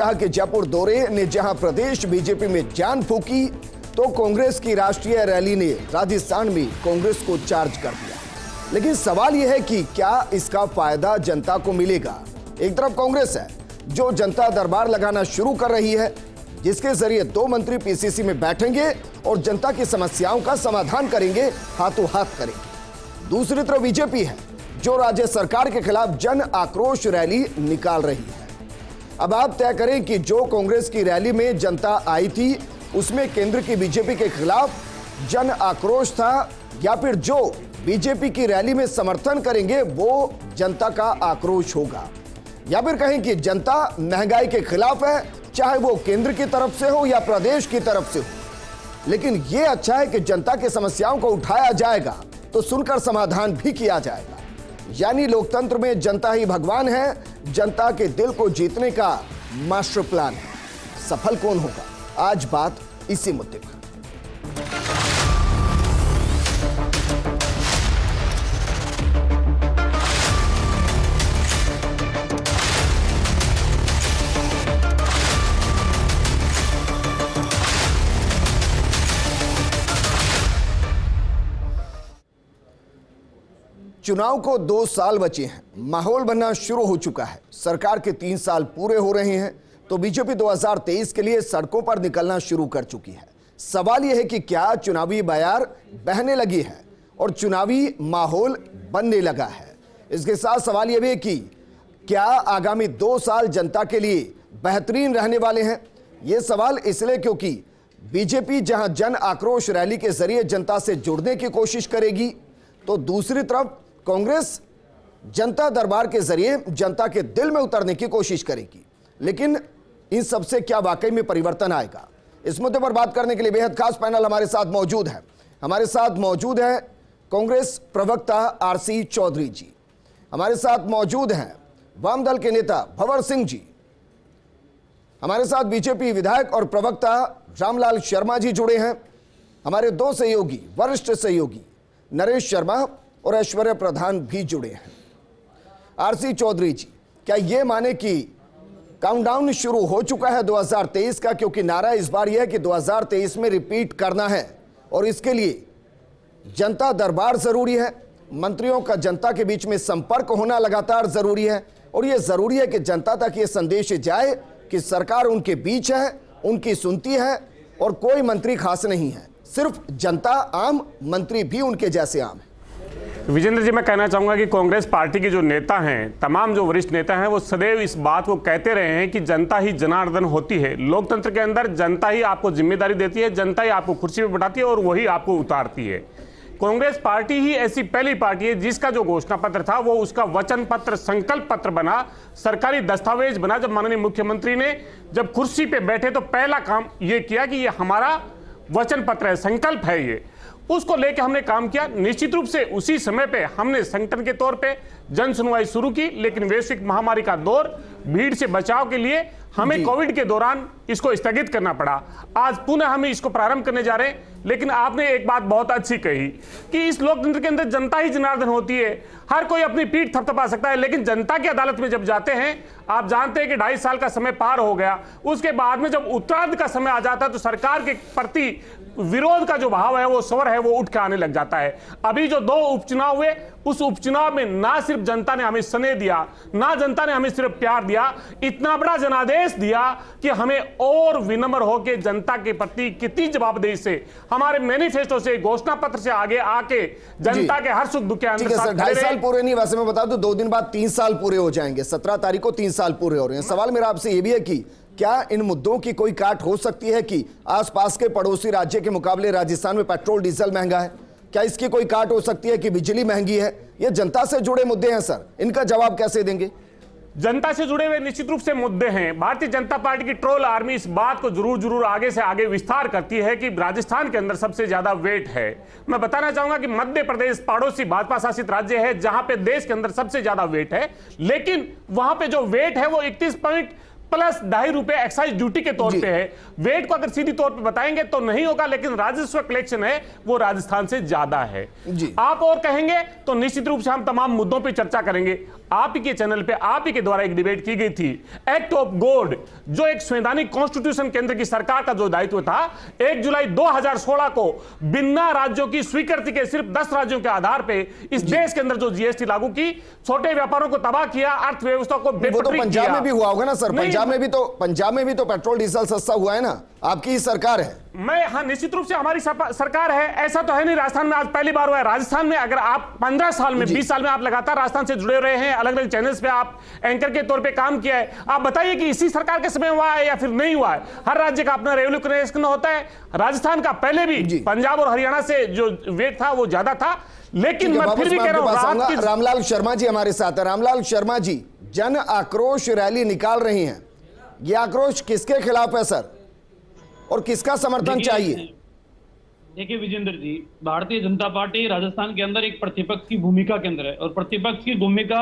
कहा कि जयपुर दौरे ने जहां प्रदेश बीजेपी में जान फूकी, तो कांग्रेस की राष्ट्रीय रैली ने राजस्थान में कांग्रेस को चार्ज कर दिया। लेकिन सवाल यह है कि क्या इसका फायदा जनता को मिलेगा? एक तरफ कांग्रेस है जो जनता दरबार लगाना शुरू कर रही है, जिसके जरिए 2 मंत्री पीसीसी में बैठेंगे और जनता की समस्याओं का समाधान करेंगे, हाथों हाथ करेंगे। दूसरी तरफ बीजेपी है जो राज्य सरकार के खिलाफ जन आक्रोश रैली निकाल रही है। अब आप तय करें कि जो कांग्रेस की रैली में जनता आई थी उसमें केंद्र की बीजेपी के खिलाफ जन आक्रोश था, या फिर जो बीजेपी की रैली में समर्थन करेंगे वो जनता का आक्रोश होगा, या फिर कहें कि जनता महंगाई के खिलाफ है, चाहे वो केंद्र की तरफ से हो या प्रदेश की तरफ से हो। लेकिन यह अच्छा है कि जनता की समस्याओं को उठाया जाएगा तो सुनकर समाधान भी किया जाएगा। यानी लोकतंत्र में जनता ही भगवान है, जनता के दिल को जीतने का मास्टर प्लान है। सफल कौन होगा, आज बात इसी मुद्दे पर। चुनाव को 2 साल बचे हैं, माहौल बनना शुरू हो चुका है। सरकार के 3 साल पूरे हो रहे हैं तो बीजेपी 2023 के लिए सड़कों पर निकलना शुरू कर चुकी है। सवाल यह है कि क्या चुनावी बयार बहने लगी है और चुनावी माहौल बनने लगा है? इसके साथ सवाल यह भी है कि क्या आगामी 2 साल जनता के लिए बेहतरीन रहने वाले हैं? यह सवाल इसलिए क्योंकि बीजेपी जहां जन आक्रोश रैली के जरिए जनता से जुड़ने की कोशिश करेगी, तो दूसरी तरफ कांग्रेस जनता दरबार के जरिए जनता के दिल में उतरने की कोशिश करेगी। लेकिन इन सबसे क्या वाकई में परिवर्तन आएगा? इस मुद्दे पर बात करने के लिए बेहद खास पैनल हमारे साथ मौजूद है। हमारे साथ मौजूद है कांग्रेस प्रवक्ता आरसी चौधरी जी, हमारे साथ मौजूद हैं वाम दल के नेता भंवर सिंह जी, हमारे साथ बीजेपी विधायक और प्रवक्ता रामलाल शर्मा जी जुड़े हैं, हमारे 2 सहयोगी वरिष्ठ सहयोगी नरेश शर्मा और ऐश्वर्या प्रधान भी जुड़े हैं। आरसी चौधरी जी, क्या यह माने कि काउंटडाउन शुरू हो चुका है 2023 का? क्योंकि नारा इस बार यह है कि 2023 में रिपीट करना है और इसके लिए जनता दरबार जरूरी है, मंत्रियों का जनता के बीच में संपर्क होना लगातार जरूरी है, और यह जरूरी है कि जनता तक यह संदेश जाए कि सरकार उनके बीच है, उनकी सुनती है और कोई मंत्री खास नहीं है, सिर्फ जनता आम, मंत्री भी उनके जैसे आम है। विजेंद्र जी, मैं कहना चाहूंगा कि कांग्रेस पार्टी के जो नेता हैं, तमाम जो वरिष्ठ नेता हैं, वो सदैव इस बात को कहते रहे हैं कि जनता ही जनार्दन होती है। लोकतंत्र के अंदर जनता ही आपको जिम्मेदारी देती है, जनता ही आपको कुर्सी पर बैठाती है और वही आपको उतारती है। कांग्रेस पार्टी ही ऐसी पहली पार्टी है जिसका जो घोषणा पत्र था वो उसका वचन पत्र, संकल्प पत्र बना, सरकारी दस्तावेज बना। जब माननीय मुख्यमंत्री ने जब कुर्सी पे बैठे तो पहला काम ये किया कि ये हमारा वचन पत्र है, संकल्प है, ये उसको लेके हमने काम किया। निश्चित रूप से उसी समय पे हमने संगठन के तौर पे जन सुनवाई शुरू की, लेकिन वैश्विक महामारी का दौर, भीड़ से बचाव के लिए हमें कोविड के दौरान इसको स्थगित करना पड़ा। आज पुनः हम इसको प्रारंभ करने जा रहे हैं। लेकिन आपने एक बात बहुत अच्छी कही कि इस लोकतंत्र के अंदर जनता ही जनार्दन होती है। हर कोई अपनी पीठ थपथपा सकता है, लेकिन जनता की अदालत में जब जाते हैं, आप जानते हैं कि 2.5 साल का समय पार हो गया, उसके बाद में जब उत्तरार्ध का समय आ जाता है तो सरकार के प्रति विरोध का जो भाव है, वो स्वर है, वो उठ के आने लग जाता है। अभी जो 2 उपचुनाव हुए, उस उपचुनाव में ना सिर्फ जनता ने हमें स्नेह दिया, ना जनता ने हमें सिर्फ प्यार दिया, इतना बड़ा जनादेश दिया कि हमें और विनम्र होकर जनता के प्रति कितनी जवाबदेही से, हमारे मैनिफेस्टो से, घोषणा पत्र से आगे आके जनता के हर सुख दुख के अंदर 2.5 साल पूरे नहीं, वैसे मैं बता दूं 2 दिन बाद 3 साल पूरे हो जाएंगे। 17 तारीख को 3 साल पूरे हो रहे हैं। सवाल मेरा आपसे यह भी है कि क्या इन मुद्दों की कोई काट हो सकती है कि आसपास के पड़ोसी राज्य के मुकाबले राजस्थान में पेट्रोल डीजल महंगा है? क्या इसकी कोई काट हो सकती है कि बिजली महंगी है? ये जनता से जुड़े मुद्दे हैं सर, इनका जवाब कैसे देंगे? जनता से जुड़े हुए निश्चित रूप से मुद्दे हैं। भारतीय जनता पार्टी की ट्रोल आर्मी इस बात को जरूर आगे से आगे विस्तार करती है कि राजस्थान के अंदर सबसे ज्यादा वेट है। मैं बताना चाहूंगा कि मध्य प्रदेश पड़ोसी भाजपा शासित राज्य है जहां पे देश के अंदर सबसे ज्यादा वेट है, लेकिन वहां पे जो वेट है वो प्लस ₹2.5 एक्साइज ड्यूटी के तौर पे है। वेट को अगर सीधी तौर पे बताएंगे तो नहीं होगा, लेकिन राजस्व कलेक्शन है वो राजस्थान से ज्यादा है। आप और कहेंगे तो निश्चित रूप से हम तमाम मुद्दों पे चर्चा करेंगे। आप ही के चैनल पे आप ही के द्वारा एक डिबेट की गई थी, एक्ट ऑफ गॉड, जो एक संवैधानिक कॉन्स्टिट्यूशन केंद्र की सरकार का जो दायित्व था, 1 जुलाई 2016 को बिना राज्यों की स्वीकृति के सिर्फ 10 राज्यों के आधार पे इस देश के अंदर जो जीएसटी लागू की, छोटे व्यापारों को तबाह किया, अर्थव्यवस्था को बेपटरी किया। पंजाब में भी हुआ होगा ना सर, पंजाब में भी तो पेट्रोल डीजल सस्ता हुआ है ना, आपकी ही सरकार है। हाँ, निश्चित रूप से हमारी सरकार है, ऐसा तो है नहीं राजस्थान में आज पहली बार हुआ है। राजस्थान में अगर आप 15 साल में 20 साल में आप लगातार राजस्थान से जुड़े रहे हैं, अलग अलग चैनल्स पे आप एंकर के तौर पे काम किया है, आप बताइए कि इसी सरकार के समय हुआ है या फिर नहीं हुआ है। हर राज्य का अपना रेवोल्यूशन होता है। राजस्थान का पहले भी पंजाब और हरियाणा से जो वेट था वो ज्यादा था, लेकिन मैं फिर भी कह रहा हूं। रामलाल शर्मा जी हमारे साथ है। रामलाल शर्मा जी, जन आक्रोश रैली निकाल रही हैं, यह आक्रोश किसके खिलाफ है सर, और किसका समर्थन चाहिए? देखिए विजेंद्र जी, भारतीय जनता पार्टी राजस्थान के अंदर एक प्रतिपक्ष की भूमिका के अंदर है, और प्रतिपक्ष की भूमिका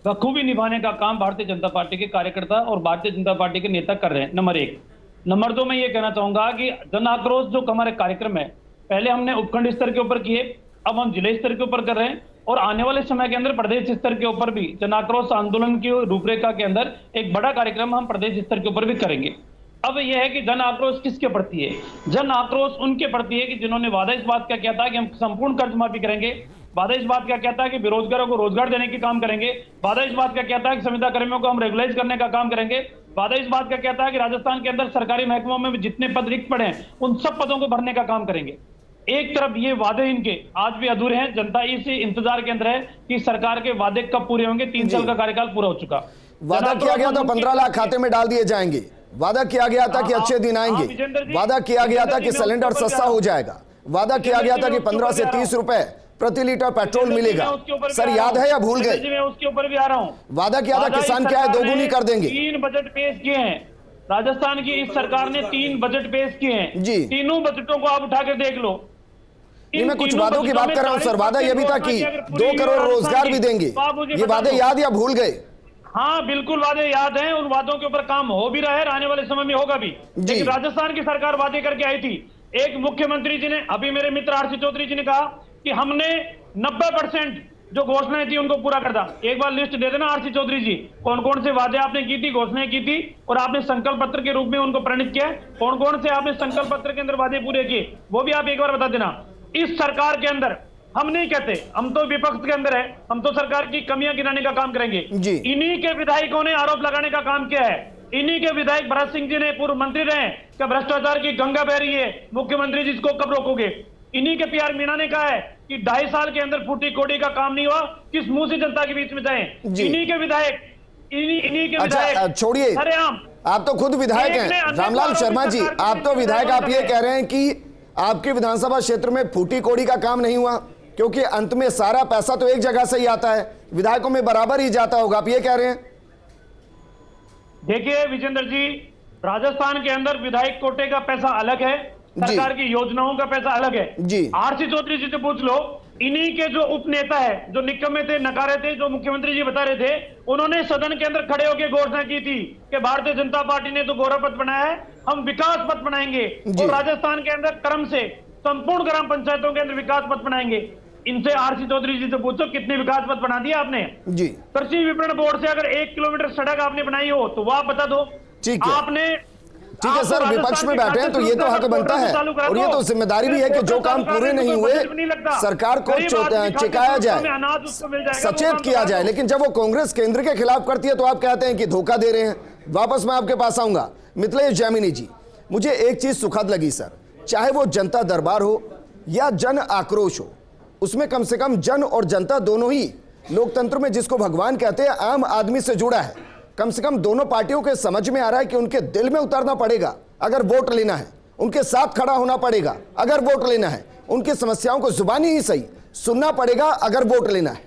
बखूबी निभाने का काम भारतीय जनता पार्टी के कार्यकर्ता और भारतीय जनता पार्टी के नेता कर रहे हैं, नंबर 1। नंबर 2, मैं ये कहना चाहूंगा कि जन आक्रोश जो हमारे कार्यक्रम है, पहले हमने उपखंड स्तर के ऊपर किए, अब हम जिले स्तर के ऊपर कर रहे हैं, और आने वाले समय के अंदर प्रदेश स्तर के ऊपर भी जन आक्रोश आंदोलन की रूपरेखा के अंदर एक बड़ा कार्यक्रम हम प्रदेश स्तर के ऊपर भी करेंगे। अब यह है कि जन आक्रोश किसके प्रति है? जन आक्रोश उनके प्रति है कि जिन्होंने वादा इस बात का किया था कि हम संपूर्ण कर्ज माफी करेंगे, वादा इस बात का क्या था कि बेरोजगारों को रोजगार देने की काम करेंगे, वादा इस बात का क्या था कि संविदा कर्मियों को हम रेगुलाइज करने का काम करेंगे, वादा इस बात का क्या था कि राजस्थान के अंदर सरकारी महकमों में जितने पद रिक्त पड़े हैं उन सब पदों को भरने का काम करेंगे। एक तरफ ये वादे इनके आज भी अधूरे हैं, जनता इसी इंतजार के अंदर है कि सरकार के वादे कब पूरे होंगे। 3 साल का कार्यकाल पूरा हो चुका। वादा किया गया था 15 लाख खाते में डाल दिए जाएंगे, वादा किया गया था कि अच्छे दिन आएंगे, वादा किया गया था कि सिलेंडर सस्ता हो जाएगा, वादा किया गया था कि 15 से 30 रुपए प्रति लीटर पेट्रोल मिलेगा। सर याद है या भूल गए? मैं उसके ऊपर भी आ रहा हूं। वादा किया था किसान क्या है, दोगुनी कर देंगे। 3 बजट पेश किए हैं राजस्थान की इस सरकार ने, 3 बजट पेश किए हैं जी। तीनों बजटों को आप उठा कर देख लो। मैं कुछ वादों की बात कर रहा हूं सर। वादा यह भी था कि 2 करोड़ रोजगार भी देंगे, ये वादे याद या भूल गए? हाँ बिल्कुल वादे याद हैं, उन वादों के ऊपर काम हो भी रहा है, आने वाले समय में होगा भी। लेकिन राजस्थान की सरकार वादे करके आई थी। एक मुख्यमंत्री जी ने, अभी मेरे मित्र आरसी चौधरी जी ने कहा कि हमने 90% जो घोषणाएं थी उनको पूरा कर दिया। एक बार लिस्ट दे देना आरसी चौधरी जी, कौन कौन से वादे आपने की थी, घोषणाएं की थी, और आपने संकल्प पत्र के रूप में उनको प्रणीत किया, कौन कौन से आपने संकल्प पत्र के अंदर वादे पूरे किए, वो भी आप एक बार बता देना। इस सरकार के अंदर हम नहीं कहते, हम तो विपक्ष के अंदर है, हम तो सरकार की कमियां गिनाने का काम करेंगे। इन्हीं के विधायकों ने आरोप लगाने का काम किया है। इन्हीं के विधायक भरत सिंह जी ने, पूर्व मंत्री रहे, कि भ्रष्टाचार की गंगा बह रही है, मुख्यमंत्री जी इसको कब रोकोगे? इन्हीं के पीआर मीणा ने कहा है कि 2.5 साल के अंदर फूटी कोड़ी का काम नहीं हुआ, किस मुंह से जनता के बीच में जाएं? इन्हीं के विधायक, इन्हीं के विधायक। छोड़िए, अरे आप तो खुद विधायक हैं रामलाल शर्मा जी, आप तो विधायक, आप ये कह रहे हैं कि आपके विधानसभा क्षेत्र में फूटी कोड़ी का काम नहीं हुआ, क्योंकि अंत में सारा पैसा तो एक जगह से ही आता है, विधायकों में बराबर ही जाता होगा, आप ये कह रहे हैं? देखिए विजेंद्र जी, राजस्थान के अंदर विधायक कोटे का पैसा अलग है, सरकार की योजनाओं का पैसा अलग है जी। आरसी चौधरी जी से पूछ लो, इन्हीं के जो उपनेता है, जो निकम्मे थे, नकारे थे, जो मुख्यमंत्री जी बता रहे थे, उन्होंने सदन के अंदर खड़े होकर घोषणा की थी कि भारतीय जनता पार्टी ने तो गौरव पथ बनाया है, हम विकास पथ बनाएंगे, और राजस्थान के अंदर क्रम से संपूर्ण ग्राम पंचायतों के अंदर विकास पथ बनाएंगे। इनसे आरसी चौधरी जी से पूछो कितने विकास पथ बना दिया आपने जी। कृषि विपणन बोर्ड से अगर 1 किलोमीटर सड़क आपने बनाई हो तो वो आप बता दो। आपने ठीक है सर, विपक्ष में बैठे हैं तो ये तो हक बनता है, और ये तो जिम्मेदारी भी है कि जो काम पूरे नहीं हुए सरकार को चिकाया जाए, सचेत किया जाए। लेकिन जब वो कांग्रेस केंद्र के खिलाफ करती है तो आप कहते हैं कि धोखा दे रहे हैं। वापस मैं आपके पास आऊंगा। मिथिलेश जैमिनी जी, मुझे एक चीज सुखद लगी सर, चाहे वो जनता दरबार हो या जन आक्रोश हो, उसमें कम से कम जन और जनता दोनों ही लोकतंत्र में जिसको भगवान कहते हैं आम आदमी से जुड़ा है। कम से कम दोनों पार्टियों के समझ में आ रहा है कि उनके दिल में उतरना पड़ेगा अगर वोट लेना है, उनके साथ खड़ा होना पड़ेगा अगर वोट लेना है, उनकी समस्याओं को जुबानी ही सही सुनना पड़ेगा अगर वोट लेना है।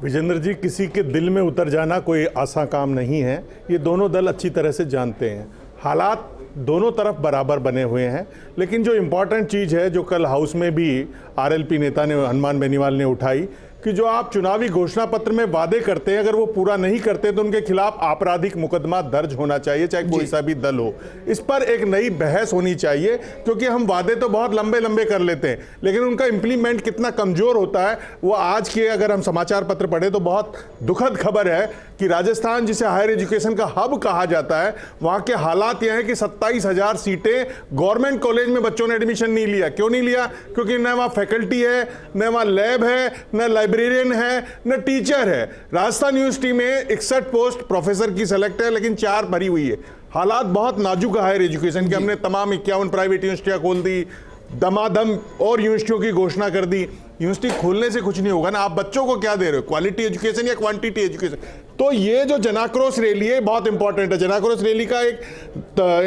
विजेंद्र जी, किसी के दिल में उतर जाना कोई आसान काम नहीं है, ये दोनों दल अच्छी तरह से जानते हैं। हालात दोनों तरफ बराबर बने हुए हैं, लेकिन जो इम्पॉर्टेंट चीज़ है जो कल हाउस में भी आरएलपी नेता ने, हनुमान बेनीवाल ने उठाई, कि जो आप चुनावी घोषणा पत्र में वादे करते हैं, अगर वो पूरा नहीं करते तो उनके खिलाफ आपराधिक मुकदमा दर्ज होना चाहिए, चाहे कोई सा भी दल हो। इस पर एक नई बहस होनी चाहिए, क्योंकि हम वादे तो बहुत लंबे लंबे कर लेते हैं, लेकिन उनका इंप्लीमेंट कितना कमजोर होता है वो आज के अगर हम समाचार पत्र पढ़े तो बहुत दुखद खबर है कि राजस्थान, जिसे हायर एजुकेशन का हब कहा जाता है, वहां के हालात यह है कि 27,000 सीटें गवर्नमेंट कॉलेज में बच्चों ने एडमिशन नहीं लिया। क्यों नहीं लिया? क्योंकि न वहां फैकल्टी है, न वहां लैब है, न लाइब्रेरियन है, न टीचर है। राजस्थान यूनिवर्सिटी में 61 पोस्ट प्रोफेसर की सेलेक्ट है, लेकिन 4 भरी हुई है। हालात बहुत नाजुक है हायर एजुकेशन के। हमने तमाम 51 प्राइवेट यूनिवर्सिटियां खोल दी, दमादम और यूनिवर्सिटियों की घोषणा कर दी। यूनिवर्सिटी खोलने से कुछ नहीं होगा ना। आप बच्चों को क्या दे रहे हो, क्वालिटी एजुकेशन या क्वांटिटी एजुकेशन? तो ये जो जनाक्रोश रैली है बहुत इंपॉर्टेंट है। जनाक्रोश रैली का एक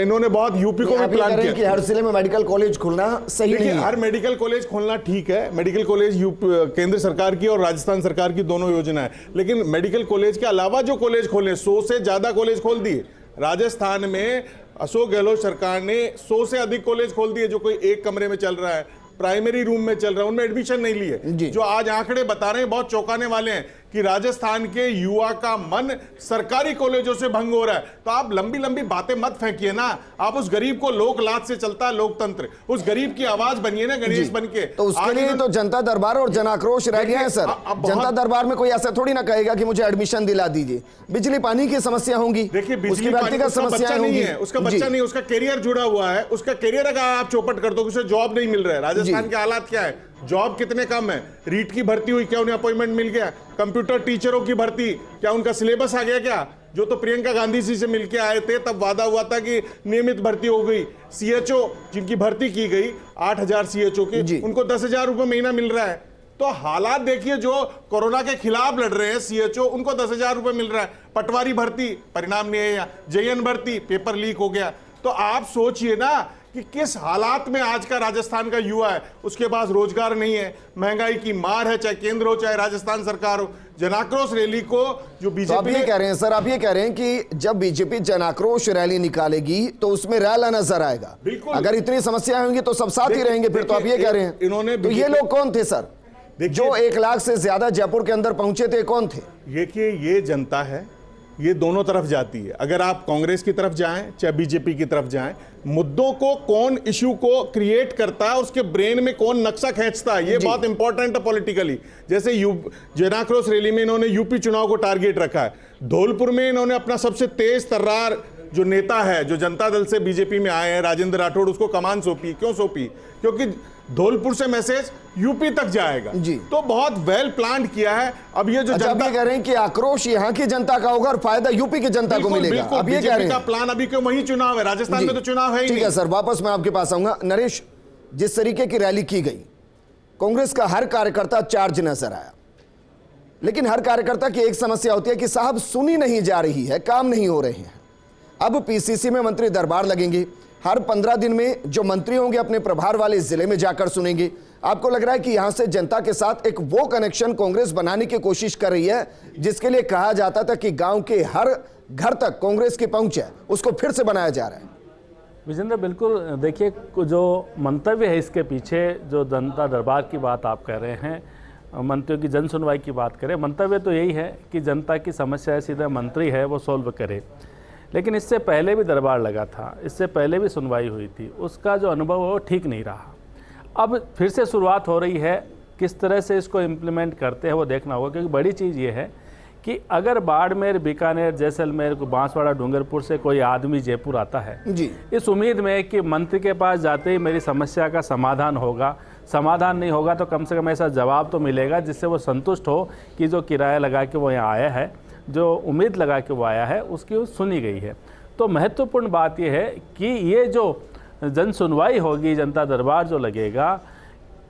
इन्होंने बहुत यूपी को भी प्लान किया कि हर जिले में मेडिकल कॉलेज खोलना सही नहीं है। हर मेडिकल कॉलेज खोलना ठीक है, मेडिकल कॉलेज केंद्र सरकार की और राजस्थान सरकार की दोनों योजना है, लेकिन मेडिकल कॉलेज के अलावा जो कॉलेज खोले, 100 से ज्यादा कॉलेज खोल दिए। राजस्थान में अशोक गहलोत सरकार ने 100 से अधिक कॉलेज खोल दिए, जो कोई एक कमरे में चल रहा है, प्राइमरी रूम में चल रहा है, उनमें एडमिशन नहीं लिए। जो आज आंकड़े बता रहे हैं बहुत चौंकाने वाले हैं कि राजस्थान के युवा का मन सरकारी कॉलेजों से भंग हो रहा है। तो आप लंबी लंबी बातें मत फेंकिए ना। आप उस गरीब को, लोक लात से चलता है लोकतंत्र, उस गरीब की आवाज बनिए ना गणेश बन के। तो उसके लिए तो जनता दरबार और जन आक्रोश रैलियां हैं सर। जनता दरबार में कोई ऐसा थोड़ी ना कहेगा कि मुझे एडमिशन दिला दीजिए। बिजली पानी की समस्या होंगी, देखिए उसकी व्यक्तिगत समस्याएं होंगी, उसका बच्चा नहीं, उसका करियर जुड़ा हुआ है, उसका करियर अगर आप चौपट कर दो, उसे जॉब नहीं मिल रहा है। राजस्थान के हालात क्या है, जॉब कितने कम है। रीट की भर्ती हुई, क्या उन्हें अपॉइंटमेंट मिल गया? कंप्यूटर टीचरों की भर्ती, क्या उनका सिलेबस आ गया? क्या जो तो प्रियंका गांधी जी से मिलके आए थे तब वादा हुआ था कि नियमित भर्ती हो गई। सीएचओ जिनकी भर्ती की गई 8,000 सीएचओ की, उनको 10,000 रुपए महीना मिल रहा है। तो हालात देखिए, जो कोरोना के खिलाफ लड़ रहे हैं सीएचओ, उनको 10,000 रुपए मिल रहा है। पटवारी भर्ती परिणाम नहीं है, जेएन भर्ती पेपर लीक हो गया। तो आप सोचिए ना कि किस हालात में आज का राजस्थान का युवा है। उसके पास रोजगार नहीं है, महंगाई की मार है, चाहे केंद्र हो चाहे राजस्थान सरकार हो। जनाक्रोश रैली को जो बीजेपी, तो आप ये कह रहे हैं सर, आप ये कह रहे हैं कि जब बीजेपी जनाक्रोश रैली निकालेगी तो उसमें रैला नजर आएगा। अगर इतनी समस्याएं होंगी तो सब साथ ही रहेंगे फिर। तो आप ये कह रहे हैं इन्होंने, तो ये लोग कौन थे सर जो 1 लाख से ज्यादा जयपुर के अंदर पहुंचे थे? कौन थे? देखिए, ये जनता है, ये दोनों तरफ जाती है। अगर आप कांग्रेस की तरफ जाएं चाहे बीजेपी की तरफ जाएं, मुद्दों को कौन, इश्यू को क्रिएट करता है, उसके ब्रेन में कौन नक्शा खींचता है, ये बहुत इंपॉर्टेंट है पॉलिटिकली। जैसे जनाक्रोश रैली में इन्होंने यूपी चुनाव को टारगेट रखा है। धौलपुर में इन्होंने अपना सबसे तेज तर्रार जो नेता है, जो जनता दल से बीजेपी में आए हैं, राजेंद्र राठौड़, उसको कमान सौंपी। क्यों सौंपी? क्योंकि धौलपुर से मैसेज यूपी तक जाएगा। तो बहुत वेल प्लान किया है। अब ये जो जनता कह रहे हैं कि आक्रोश यहाँ की जनता का होगा और फायदा यूपी की जनता को मिलेगा, अब ये कह रहे हैं। प्लान अभी क्यों, वही चुनाव है, राजस्थान में तो चुनाव है ही नहीं। ठीक है सर, वापस मैं आपके पास आऊंगा। नरेश, जिस तरीके की रैली की गई, कांग्रेस का हर कार्यकर्ता चार्ज नजर आया, लेकिन हर कार्यकर्ता की एक समस्या होती है कि साहब सुनी नहीं जा रही है, काम नहीं हो रहे हैं। अब पीसीसी में मंत्री दरबार लगेंगे, हर 15 दिन में जो मंत्री होंगे अपने प्रभार वाले जिले में जाकर सुनेंगे। आपको लग रहा है कि यहां से जनता के साथ एक वो कनेक्शन कांग्रेस बनाने की कोशिश कर रही है जिसके लिए कहा जाता था कि गांव के हर घर तक कांग्रेस की पहुंच है, उसको फिर से बनाया जा रहा है? विजेंद्र, बिल्कुल। देखिए, जो मंतव्य है इसके पीछे, जो जनता दरबार की बात आप कह रहे हैं, मंत्रियों की जन सुनवाई की बात करें, मंतव्य तो यही है कि जनता की समस्या सीधा मंत्री है वो सॉल्व करे। लेकिन इससे पहले भी दरबार लगा था, इससे पहले भी सुनवाई हुई थी, उसका जो अनुभव है वो ठीक नहीं रहा। अब फिर से शुरुआत हो रही है, किस तरह से इसको इम्प्लीमेंट करते हैं वो देखना होगा। क्योंकि बड़ी चीज़ ये है कि अगर बाड़मेर, बीकानेर, जैसलमेर, बांसवाड़ा, डूंगरपुर से कोई आदमी जयपुर आता है जी, इस उम्मीद में कि मंत्री के पास जाते ही मेरी समस्या का समाधान होगा, समाधान नहीं होगा तो कम से कम ऐसा जवाब तो मिलेगा जिससे वो संतुष्ट हो कि जो किराया लगा के वो यहाँ आया है, जो उम्मीद लगा के वो आया है, उसकी सुनी गई है। तो महत्वपूर्ण बात यह है कि ये जो जन सुनवाई होगी, जनता दरबार जो लगेगा,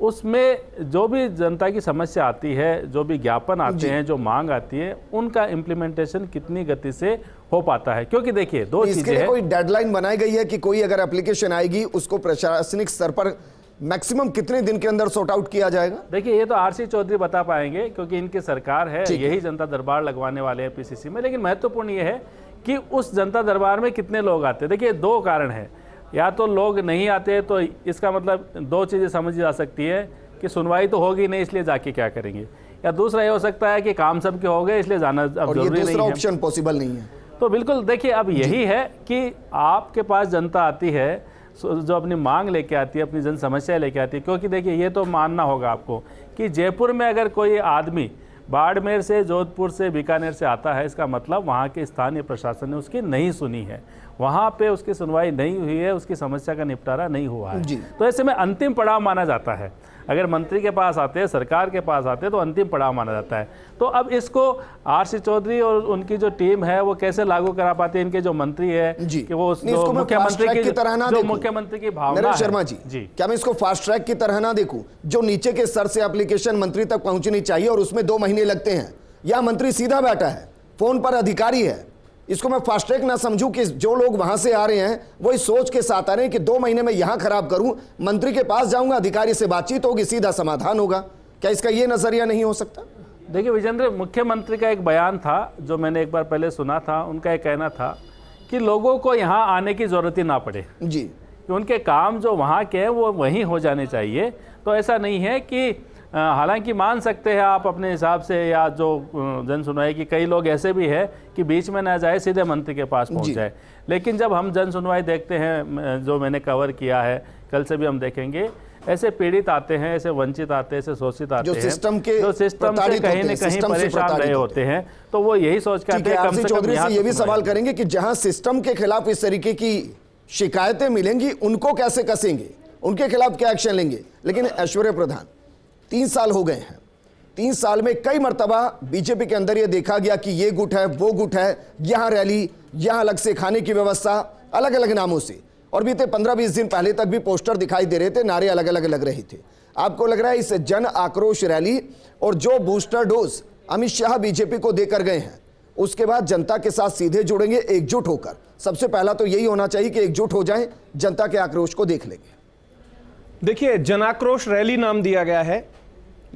उसमें जो भी जनता की समस्या आती है, जो भी ज्ञापन आते हैं, जो मांग आती है, उनका इम्प्लीमेंटेशन कितनी गति से हो पाता है। क्योंकि देखिए, दो चीजें हैं। कोई डेडलाइन बनाई गई है कि कोई अगर एप्लीकेशन आएगी उसको प्रशासनिक स्तर पर मैक्सिमम कितने दिन के अंदर सॉर्ट आउट किया जाएगा? देखिए, ये तो आरसी चौधरी बता पाएंगे क्योंकि इनकी सरकार है, यही जनता दरबार लगवाने वाले हैं पीसीसी में। लेकिन महत्वपूर्ण ये है कि उस जनता दरबार में कितने लोग आते हैं। देखिए, 2 कारण है, या तो लोग नहीं आते, तो इसका मतलब 2 चीज़ें समझी जा सकती है कि सुनवाई तो होगी नहीं, इसलिए जाके क्या करेंगे, या दूसरा ये हो सकता है कि काम सबके हो गए इसलिए जाना अब और ये जरूरी नहीं दूसरा है। ऑप्शन पॉसिबल नहीं है। तो बिल्कुल देखिए, अब यही है कि आपके पास जनता आती है जो अपनी मांग लेके आती है, अपनी जन समस्या लेके आती है। क्योंकि देखिए, ये तो मानना होगा आपको कि जयपुर में अगर कोई आदमी बाड़मेर से, जोधपुर से, बीकानेर से आता है, इसका मतलब वहाँ के स्थानीय प्रशासन ने उसकी नहीं सुनी है, वहाँ पे उसकी सुनवाई नहीं हुई है, उसकी समस्या का निपटारा नहीं हुआ है। तो ऐसे में अंतिम पड़ाव माना जाता है। अगर मंत्री के पास आते हैं, सरकार के पास आते हैं, तो अंतिम पड़ाव माना जाता है। तो अब इसको आरसी चौधरी और उनकी जो टीम है वो कैसे लागू करा पाते हैं, इनके जो मंत्री है कि वो मुख्यमंत्री की तरह ना, जो मुख्यमंत्री की भावना है। शर्मा जी, क्या मैं इसको फास्ट ट्रैक की तरह ना देखूं? जो नीचे के स्तर से एप्लीकेशन मंत्री तक पहुंचनी चाहिए और उसमें 2 महीने लगते हैं, या मंत्री सीधा बैठा है, फोन पर अधिकारी है, इसको मैं फास्ट ट्रैक ना समझूं कि जो लोग वहां से आ रहे हैं वो इस सोच के साथ आ रहे हैं कि 2 महीने में यहां खराब करूं, मंत्री के पास जाऊंगा, अधिकारी से बातचीत होगी, सीधा समाधान होगा? क्या इसका ये नजरिया नहीं हो सकता? देखिए विजेंद्र, मुख्यमंत्री का एक बयान था जो मैंने एक बार पहले सुना था। उनका एक कहना था कि लोगों को यहाँ आने की जरूरत ही ना पड़े जी, कि उनके काम जो वहाँ के हैं वो वहीं हो जाने चाहिए। तो ऐसा नहीं है कि हालांकि मान सकते हैं आप अपने हिसाब से, या जो जन सुनवाई की कई लोग ऐसे भी है कि बीच में ना जाए, सीधे मंत्री के पास पहुंच जाए। लेकिन जब हम जन सुनवाई देखते हैं, जो मैंने कवर किया है, कल से भी हम देखेंगे, ऐसे पीड़ित आते हैं, ऐसे वंचित आते हैं, ऐसे शोषित आते हैं, जो सिस्टम से कहीं न कहीं परेशान रहे होते हैं। तो वो यही सोच के आते हैं कम से कम। ये भी सवाल करेंगे कि जहां सिस्टम के खिलाफ इस तरीके की शिकायतें मिलेंगी, उनको कैसे कसेंगे, उनके खिलाफ क्या एक्शन लेंगे? लेकिन ऐश्वर्या प्रधान, 3 साल हो गए हैं, 3 साल में कई मर्तबा बीजेपी के अंदर यह देखा गया कि ये गुट है, वो गुट है, यहां रैली, यहां अलग से खाने की व्यवस्था, अलग अलग नामों से। और बीते 15-20 दिन पहले तक भी पोस्टर दिखाई दे रहे थे, नारे अलग अलग लग रहे थे। आपको लग रहा है इस जन आक्रोश रैली और जो booster dose Amit Shah BJP को देकर गए हैं, उसके बाद जनता के साथ सीधे जुड़ेंगे एकजुट होकर? सबसे पहला तो यही होना चाहिए कि एकजुट हो जाएं, जनता के आक्रोश को देख लेंगे। देखिए, जन आक्रोश रैली नाम दिया गया है,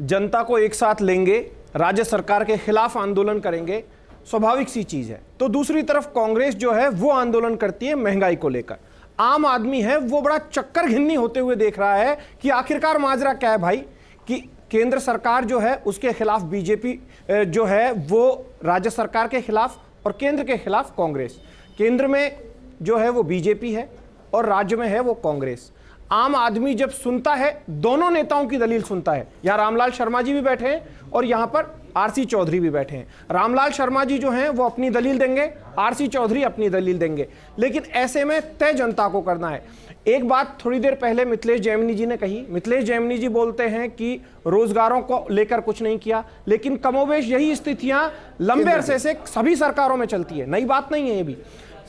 जनता को एक साथ लेंगे, राज्य सरकार के खिलाफ आंदोलन करेंगे, स्वाभाविक सी चीज है। तो दूसरी तरफ कांग्रेस जो है वो आंदोलन करती है महंगाई को लेकर। आम आदमी है वो बड़ा चक्कर घिन्नी होते हुए देख रहा है कि आखिरकार माजरा क्या है भाई, कि केंद्र सरकार जो है उसके खिलाफ बीजेपी जो है वो राज्य सरकार के खिलाफ, और केंद्र के खिलाफ कांग्रेस। केंद्र में जो है वो बीजेपी है और राज्य में है वो कांग्रेस। आम आदमी जब सुनता है, दोनों नेताओं की दलील सुनता है। यहाँ रामलाल शर्मा जी भी बैठे हैं और यहाँ पर आरसी चौधरी भी बैठे हैं। रामलाल शर्मा जी जो हैं वो अपनी दलील देंगे, आरसी चौधरी अपनी दलील देंगे। लेकिन ऐसे में तय जनता को करना है। एक बात थोड़ी देर पहले मिथिलेश जैमिनी जी ने कही। मिथिलेश जैमिनी जी बोलते हैं कि रोजगारों को लेकर कुछ नहीं किया, लेकिन कमोबेश यही स्थितियां लंबे अरसे से सभी सरकारों में चलती है, नई बात नहीं है ये भी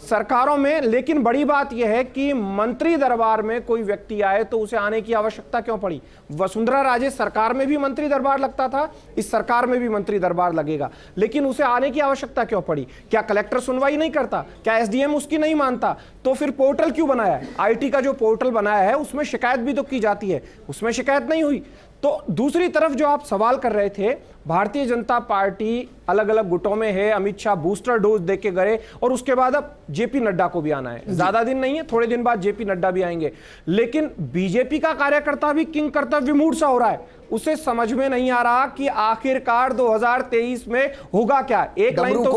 सरकारों में। लेकिन बड़ी बात यह है कि मंत्री दरबार में कोई व्यक्ति आए तो उसे आने की आवश्यकता क्यों पड़ी? वसुंधरा राजे सरकार में भी मंत्री दरबार लगता था, इस सरकार में भी मंत्री दरबार लगेगा, लेकिन उसे आने की आवश्यकता क्यों पड़ी? क्या कलेक्टर सुनवाई नहीं करता? क्या एसडीएम उसकी नहीं मानता? तो फिर पोर्टल क्यों बनाया है? आईटी का जो पोर्टल बनाया है उसमें शिकायत भी तो की जाती है, उसमें शिकायत नहीं हुई। तो दूसरी तरफ जो आप सवाल कर रहे थे, भारतीय जनता पार्टी अलग अलग गुटों में है। अमित शाह बूस्टर डोज देके गए और उसके बाद अब जेपी नड्डा को भी आना है। ज्यादा दिन नहीं है, थोड़े दिन बाद जेपी नड्डा भी आएंगे। लेकिन बीजेपी का कार्यकर्ता भी किंग कर्तव्य विमूढ़ सा हो रहा है। उसे समझ में नहीं आ रहा कि आखिरकार 2023 में होगा क्या। एक लाइन तो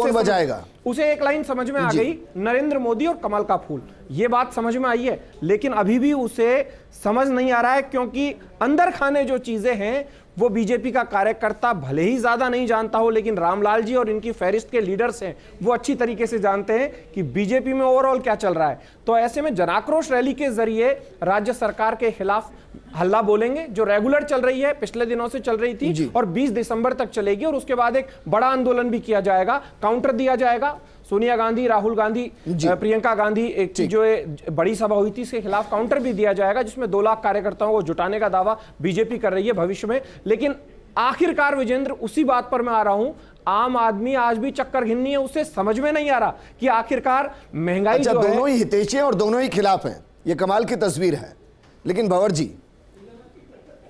उसे एक लाइन समझ में आ गई, नरेंद्र मोदी और कमल का फूल, ये बात समझ में आई है। लेकिन अभी भी उसे समझ नहीं आ रहा है, क्योंकि अंदर खाने जो चीजें हैं वो बीजेपी का कार्यकर्ता भले ही ज्यादा नहीं जानता हो, लेकिन रामलाल जी और इनकी फहरिस्त के लीडर्स हैं वो अच्छी तरीके से जानते हैं कि बीजेपी में ओवरऑल क्या चल रहा है। तो ऐसे में जनाक्रोश रैली के जरिए राज्य सरकार के खिलाफ हल्ला बोलेंगे, जो रेगुलर चल रही है, पिछले दिनों से चल रही थी और 20 दिसंबर तक चलेगी। और उसके बाद एक बड़ा आंदोलन भी किया जाएगा, काउंटर दिया जाएगा। सोनिया गांधी, राहुल गांधी, प्रियंका गांधी एक जो बड़ी सभा हुई थी, इसके खिलाफ काउंटर भी दिया जाएगा, जिसमें 2 लाख कार्यकर्ताओं को जुटाने का दावा बीजेपी कर रही है भविष्य में। लेकिन आखिरकार विजेंद्र, उसी बात पर मैं आ रहा हूं, आम आदमी आज भी चक्कर घिन्नी है, उसे समझ में नहीं आ रहा कि आखिरकार महंगाई जो है, दोनों ही हितैषी और दोनों ही खिलाफ हैं। ये कमाल की तस्वीर है। लेकिन भंवर जी,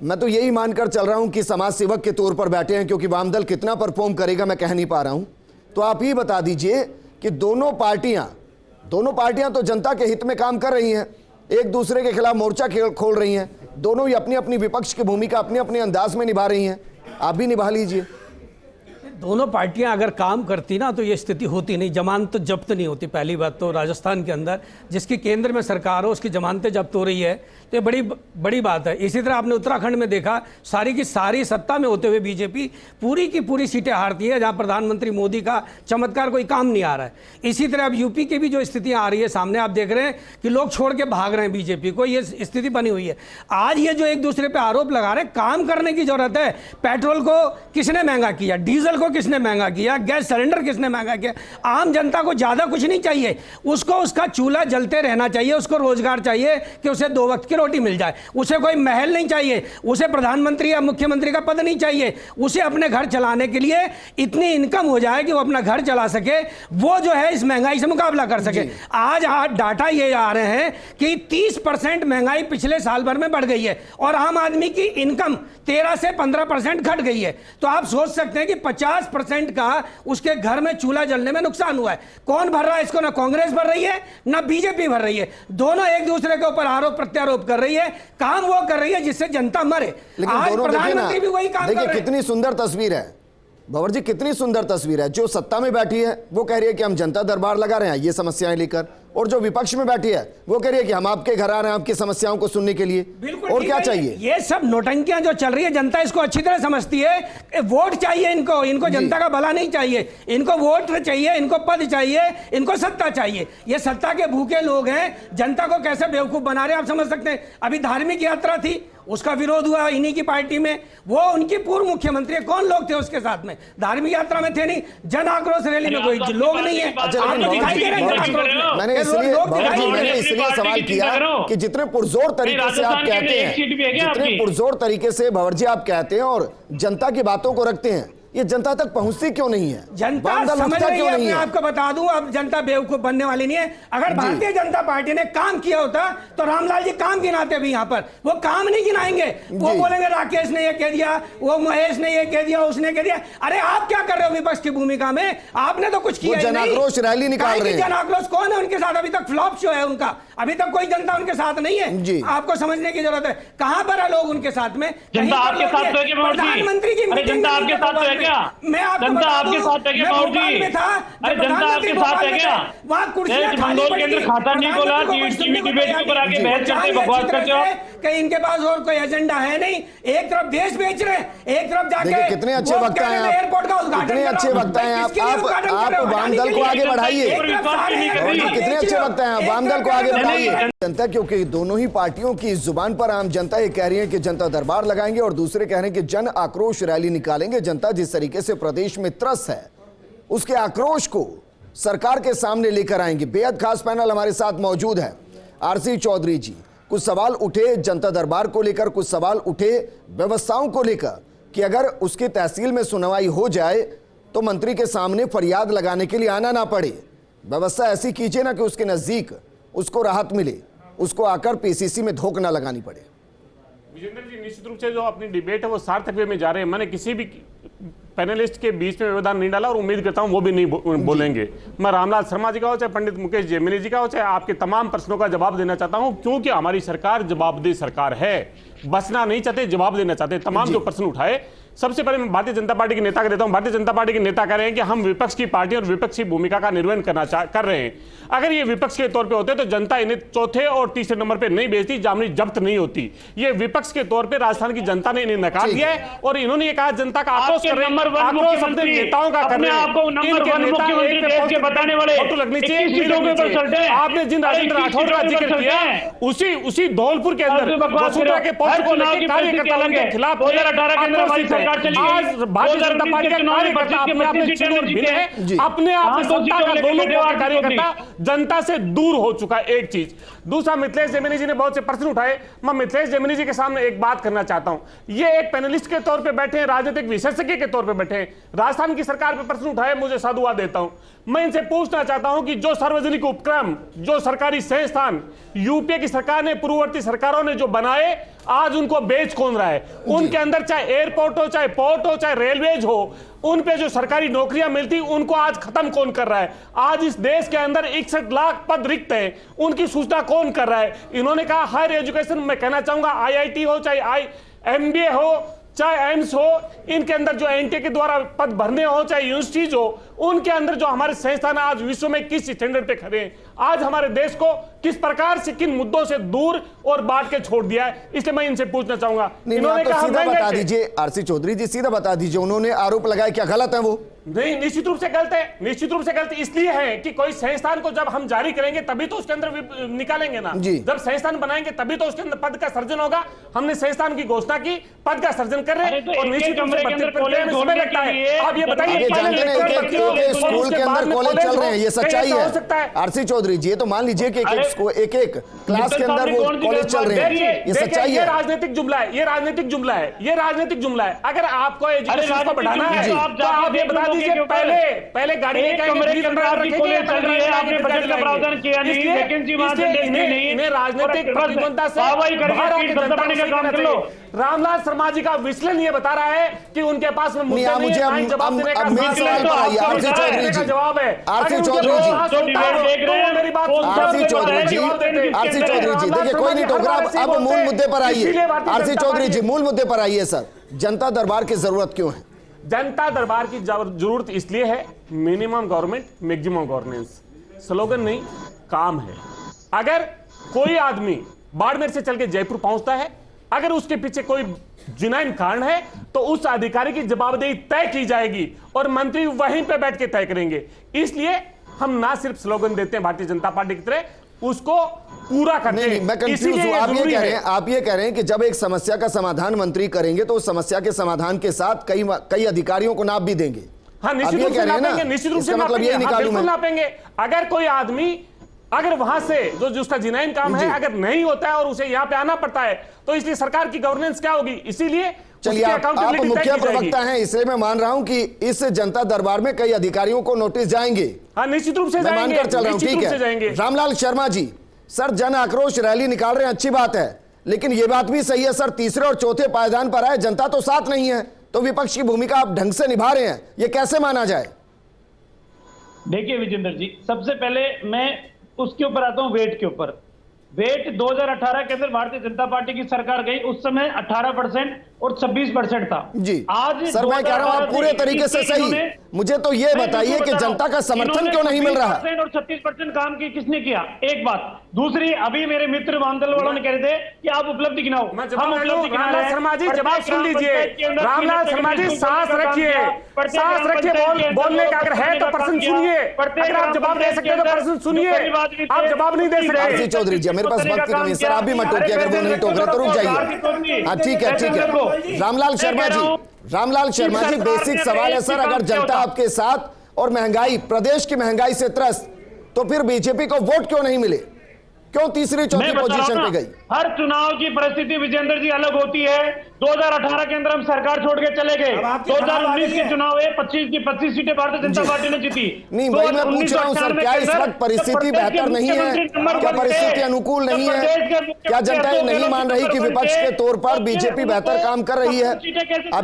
मैं तो यही मानकर चल रहा हूं कि समाज सेवक के तौर पर बैठे हैं, क्योंकि वामदल कितना परफॉर्म करेगा मैं कह नहीं पा रहा हूं। तो आप ही बता दीजिए कि दोनों पार्टियां तो जनता के हित में काम कर रही हैं, एक दूसरे के खिलाफ मोर्चा खोल रही हैं, दोनों ही अपनी अपनी विपक्ष की भूमिका अपने अपने अंदाज में निभा रही हैं। आप भी निभा लीजिए। दोनों पार्टियां अगर काम करती ना तो ये स्थिति होती नहीं, जमानत जब्त नहीं होती। पहली बात तो राजस्थान के अंदर जिसकी केंद्र में सरकार हो उसकी जमानतें जब्त हो रही है, तो ये बड़ी बात है। इसी तरह आपने उत्तराखंड में देखा, सारी की सारी सत्ता में होते हुए बीजेपी पूरी की पूरी सीटें हारती है, जहां प्रधानमंत्री मोदी का चमत्कार कोई काम नहीं आ रहा है। इसी तरह अब यूपी की भी जो स्थितियां आ रही है सामने, आप देख रहे हैं कि लोग छोड़ के भाग रहे हैं बीजेपी को, ये स्थिति बनी हुई है। आज ये जो एक दूसरे पे आरोप लगा रहे हैं, काम करने की जरूरत है। पेट्रोल को किसने महंगा किया, डीजल को किसने महंगा किया, गैस सिलेंडर किसने महंगा किया। आम जनता को ज्यादा कुछ नहीं चाहिए, उसको उसका चूल्हा जलते रहना चाहिए, उसको रोजगार चाहिए कि उसे 2 वक्त की रोटी मिल जाए, उसे कोई महल नहीं चाहिए, उसे प्रधानमंत्री या मुख्यमंत्री का पद नहीं चाहिए, उसे अपने घर चलाने के लिए इतनी इनकम हो जाए कि वो अपना घर चला सके, वो जो है इस महंगाई से मुकाबला कर सके। आज डाटा ये आ रहे हैं कि 30% महंगाई पिछले साल भर में बढ़ गई है और आम आदमी की इनकम 13 से 15% घट गई है। तो आप सोच सकते हैं कि 50% का उसके घर में चूल्हा जलने में नुकसान हुआ है। कौन भर रहा है इसको? ना कांग्रेस भर रही है ना बीजेपी भर रही है, दोनों एक दूसरे के ऊपर आरोप प्रत्यारोप कर रही है। काम वो कर रही है जिससे जनता मरे। आज प्रधानमंत्री भी वही काम कर रहे हैं। कितनी सुंदर तस्वीर है भंवर जी, कितनी सुंदर तस्वीर है। जो सत्ता में बैठी है वो कह रही है कि हम जनता दरबार लगा रहे हैं ये समस्याएं लेकर, और जो विपक्ष में बैठी है वो कह रही है कि हम आपके घर आ रहे हैं आपकी समस्याओं को सुनने के लिए। और क्या चाहिए? ये सब नोटंकियां जो चल रही है, जनता इसको अच्छी तरह समझती है। वोट चाहिए इनको जनता का भला नहीं चाहिए, इनको वोट चाहिए, इनको पद चाहिए, इनको सत्ता चाहिए। ये सत्ता के भूखे लोग हैं, जनता को कैसे बेवकूफ बना रहे हैं आप समझ सकते हैं। अभी धार्मिक यात्रा थी, उसका विरोध हुआ इन्हीं की पार्टी में, वो उनकी पूर्व मुख्यमंत्री, कौन लोग थे उसके साथ में? धार्मिक यात्रा में थे नहीं, जन आक्रोश रैली में कोई लोग नहीं है। आपको दिखाई दे रहे हैं जन आक्रोश में? मैंने इसलिए सवाल किया कि जितने पुरजोर तरीके से आप कहते हैं, जितने पुरजोर तरीके से भंवर जी आप कहते हैं और जनता की बातों को रखते हैं, ये जनता तक पहुंचती क्यों नहीं है? जनता समझ रही है। मैं आपको बता दूं, अब जनता बेवकूफ बनने वाली नहीं है। अगर भारतीय जनता पार्टी ने काम किया होता तो रामलाल जी काम गिनाते भी यहाँ पर, वो काम नहीं गिनाएंगे। वो बोलेंगे राकेश ने ये कह दिया, वो महेश ने ये कह दिया, उसने कह दिया। अरे आप क्या कर रहे हो विपक्ष की भूमिका में? आपने तो कुछ किया ही नहीं। जनाक्रोश रैली निकाल रहे हैं। जनाक्रोश कौन है उनके साथ? अभी तक फ्लॉप शो है उनका, अभी तक कोई जनता उनके साथ नहीं है। आपको समझने की जरूरत है, कहां पर है लोग उनके साथ में? जनता आपके साथ तो है क्या? प्रधानमंत्री की जनता आपके साथ है क्या? मैं आपको जनता आपके साथ है क्या? में था, अरे जनता आपके साथ है क्या? वहां कुर्सियां मंदोर के अंदर खाता नहीं बोला, टीवी डिबेट के ऊपर आके बहस करते बकवास करते हो। कहीं इनके पास और कोई एजेंडा है नहीं, एक तरफ देश बेच रहे हैं, एक तरफ जाके कितने अच्छे वक्ता हैं आप, एयरपोर्ट का उद्घाटन, कितने अच्छे वक्ता हैं आप वाम दल को आगे बढ़ाइए। कितने अच्छे वक्ता हैं आप, वाम दल को आगे बढ़ाइए। जनता, क्योंकि दोनों ही पार्टियों की जुबान पर आम जनता ये कह रही है कि जनता दरबार लगाएंगे और दूसरे कह रहे हैं कि जन आक्रोश रैली निकालेंगे। जनता जिस तरीके से प्रदेश में त्रस्त है उसके आक्रोश को सरकार के सामने लेकर आएंगे। बेहद खास पैनल हमारे साथ मौजूद है। आरसी चौधरी जी, कुछ सवाल उठे जनता दरबार को लेकर, कुछ सवाल उठे व्यवस्थाओं को लेकर कि अगर उसकी तहसील में सुनवाई हो जाए तो मंत्री के सामने फरियाद लगाने के लिए आना ना पड़े। व्यवस्था ऐसी कीजिए ना कि उसके नजदीक उसको राहत मिले, उसको आकर पीसीसी में धोख ना लगानी पड़े। विजेंद्र जी, निश्चित रूप से जो अपनी डिबेट है वो सार्थक वे में जा रहे हैं। मैंने किसी भी पैनलिस्ट के बीच में व्यवधान नहीं डाला और उम्मीद करता हूं वो भी नहीं बोलेंगे। मैं रामलाल शर्मा जी का हो चाहे पंडित मुकेश जेमिनी जी का हो, चाहे आपके तमाम प्रश्नों का जवाब देना चाहता हूं, क्योंकि हमारी सरकार जवाबदेह सरकार है। बचना नहीं चाहते, जवाब देना चाहते। तमाम जो प्रश्न उठाए, सबसे पहले मैं भारतीय जनता पार्टी के नेता का देता हूं। भारतीय जनता पार्टी के नेता कह रहे हैं कि हम विपक्ष की पार्टी और विपक्षी भूमिका का निर्वहन कर रहे हैं। अगर ये विपक्ष के तौर पे होते तो जनता इन्हें चौथे और तीसरे नंबर पे नहीं भेजती, जामनी जब्त नहीं होती। ये विपक्ष के तौर पे राजस्थान की जनता ने इन्हें नकार दिया है और इन्होंने ये कहा जनता का आक्रोश कर रहे हैं, आक्रोश अपने नेताओं का कर रहे हैं। आपको नंबर 1 मुख्यमंत्री देश के बताने वाले फोटो लगनी चाहिए। आपने जिन राजेंद्र राठौर का जिक्र किया उसी धौलपुर के अंदर वसुंधरा के पौधे को लेकर कार्यकर्ताओं के खिलाफ 2018 के अंदर हमारी सरकार चली। आज भारतीय जनता पार्टी के कार्यकर्ता अपने आप में चुनाव भी है, अपने आप में सत्ता का दोनों कार्यकर्ता जनता से दूर हो चुका है। एक चीज। दूसरा, मिथिलेश जेमिनी जी ने बहुत से प्रश्न उठाए। मैं मिथिलेश जेमिनी जी के सामने एक बात करना चाहता हूं। ये एक पैनलिस्ट के तौर पे बैठे हैं, राजनीतिक विशेषज्ञ के तौर पे बैठे हैं, राजस्थान की सरकार पे प्रश्न उठाए, मुझे साधुवाद देता हूं। मैं इनसे पूछना चाहता हूं कि जो सार्वजनिक उपक्रम, जो सरकारी संस्थान यूपीए की सरकार ने, पूर्ववर्ती सरकारों ने जो बनाए, आज उनको बेच कौन रहा है? उनके अंदर चाहे एयरपोर्ट हो, चाहे पोर्ट हो, चाहे रेलवेज हो, उन पे जो सरकारी नौकरियां मिलती उनको आज खत्म कौन कर रहा है? आज इस देश के अंदर 61 लाख पद रिक्त हैं, उनकी सूचना कौन कर रहा है? इन्होंने कहा हायर एजुकेशन, मैं कहना चाहूंगा IIT हो, चाहे MBA हो, चाहे एम्स हो, इनके अंदर जो एनटीए के द्वारा पद भरने हो, चाहे यूनिवर्सिटीज हो, उनके अंदर जो हमारे संस्थान आज विश्व में किस स्टैंडर्ड पे खड़े हैं, आज हमारे देश को किस प्रकार से किन मुद्दों से दूर और बांट के छोड़ दिया है। इसलिए मैं इनसे पूछना चाहूंगा, इन्होंने कहा सीधा बता दीजिए, आरसी चौधरी जी सीधा बता दीजिए, उन्होंने आरोप लगाया, क्या गलत है वो? नहीं, निश्चित रूप से गलत है, निश्चित रूप से गलत इसलिए है कि कोई संस्थान को जब हम जारी करेंगे तभी तो उसके अंदर निकालेंगे ना। जब संस्थान बनाएंगे तभी तो उसके अंदर पद का सर्जन होगा। हमने संस्थान की घोषणा की, पद का सर्जन कर रहे हैं और निश्चित रूप से समय लगता है। आप ये बताइए, स्कूल के अंदर कॉलेज चल रहे हैं, ये सच्चाई है आरसी चौधरी जी? ये तो मान लीजिए कि एक क्लास के अंदर वो कॉलेज चल रहे हैं, ये सच्चाई है? राजनीतिक जुमला है, ये राजनीतिक जुमला है, ये राजनीतिक जुमला है। अगर आपको एजुकेशन को बढ़ाना है तो आप ये बता दीजिए, पहले गाड़ी आपने बजट का प्रावधान किया नहीं, वैकेंसी इन्हें राजनीतिक प्रतिबद्धता से बाहर आके जनता का काम कर लो। रामलाल शर्मा जी का विश्लेषण ये बता रहा है कि उनके पास में मुद्दे नहीं है, जवाब देने का जवाब है। आरसी चौधरी जी देखिए, कोई नहीं टोक रहा, अब मूल मुद्दे पर आइए। आरसी चौधरी जी मूल मुद्दे पर आइए सर, जनता दरबार की जरूरत क्यों है? जनता दरबार की जरूरत इसलिए है, minimum government maximum governance slogan नहीं, काम है। अगर कोई आदमी बाड़मेर से चल के जयपुर पहुंचता है, अगर उसके पीछे कोई जुनैन कारण है तो उस अधिकारी की जवाबदेही तय की जाएगी और मंत्री वहीं पे बैठ के तय करेंगे। इसलिए हम ना सिर्फ स्लोगन देते हैं भारतीय जनता पार्टी की तरह, उसको पूरा करते हैं। मैं कंफ्यूज हूं, आप ये कह रहे हैं कि जब एक समस्या का समाधान मंत्री करेंगे तो उस समस्या के समाधान के साथ कई अधिकारियों को नाप भी देंगे। हाँ, निश्चित रूप से नापेंगे, निश्चित रूप से मतलब यही निकालूं मैं, नापेंगे। अगर कोई आदमी अगर वहां से जो उसका जिनाइन काम है अगर नहीं होता है और उसे यहाँ पे आना पड़ता है तो इसलिए सरकार की गवर्नेंस क्या होगी? इसीलिए चलिए आप मुख्य प्रवक्ता हैं, इसलिए मैं मान रहा हूं कि इस जनता दरबार में कई अधिकारियों को नोटिस जाएंगे। हाँ, निश्चित रूप से जाएंगे, मानकर चल रहा हूं, ठीक है। रामलाल शर्मा जी, सर जन आक्रोश रैली निकाल रहे हैं, अच्छी बात है, लेकिन यह बात भी सही है सर, तीसरे और चौथे पायदान पर आए, जनता तो साथ नहीं है, तो विपक्ष की भूमिका आप ढंग से निभा रहे हैं, यह कैसे माना जाए? देखिए विजेंद्र जी, सबसे पहले मैं उसके ऊपर आता हूं, वेट के ऊपर। वेट 2018 के अंदर भारतीय जनता पार्टी की सरकार गई, उस समय 18% और 26% था जी। आज सर मैं कह रहा हूं आप पूरे तरीके से सही, मुझे तो ये बताइए कि जनता का समर्थन क्यों नहीं मिल रहा? और 36% काम की किसने किया? एक बात। दूसरी, अभी मेरे मित्र वामदल वालों ने कह रहे थे कि आप उपलब्धि गिनाओ, हम उपलब्धि गिना रहे हैं। शर्मा जी जवाब सुन लीजिए, रामलाल शर्मा जी सांस रखिए, सांस रखिए, बोलने का अगर है तो प्रश्न सुनिए, अगर आप जवाब दे सकते हैं तो प्रश्न सुनिए, आप जवाब नहीं दे सकते। आरसी चौधरी जी मेरे पास वक्त की कमी है सर, आप भी मत टोकिए, अगर वो नहीं टोक रहे तो रुक जाइए। हाँ ठीक है, ठीक है। रामलाल शर्मा जी बेसिक सवाल है सर, अगर जनता आपके साथ और महंगाई, प्रदेश की महंगाई से त्रस्त, तो फिर बीजेपी को वोट क्यों नहीं मिले? क्यों तीसरी चौथी पोजीशन पे गई? हर चुनाव की परिस्थिति विजेंद्र जी अलग होती है। 2018 के अंदर हम सरकार छोड़ के चले गए, 2019 के चुनाव है, 25 की 25 सीटें भारतीय जनता पार्टी ने जीती। नहीं भाई, मैं पूछ रहा हूं सर, क्या इस वक्त परिस्थिति बेहतर नहीं है? क्या परिस्थिति अनुकूल नहीं है? क्या जनता ये नहीं मान रही कि विपक्ष के तौर पर बीजेपी बेहतर काम कर रही है? आप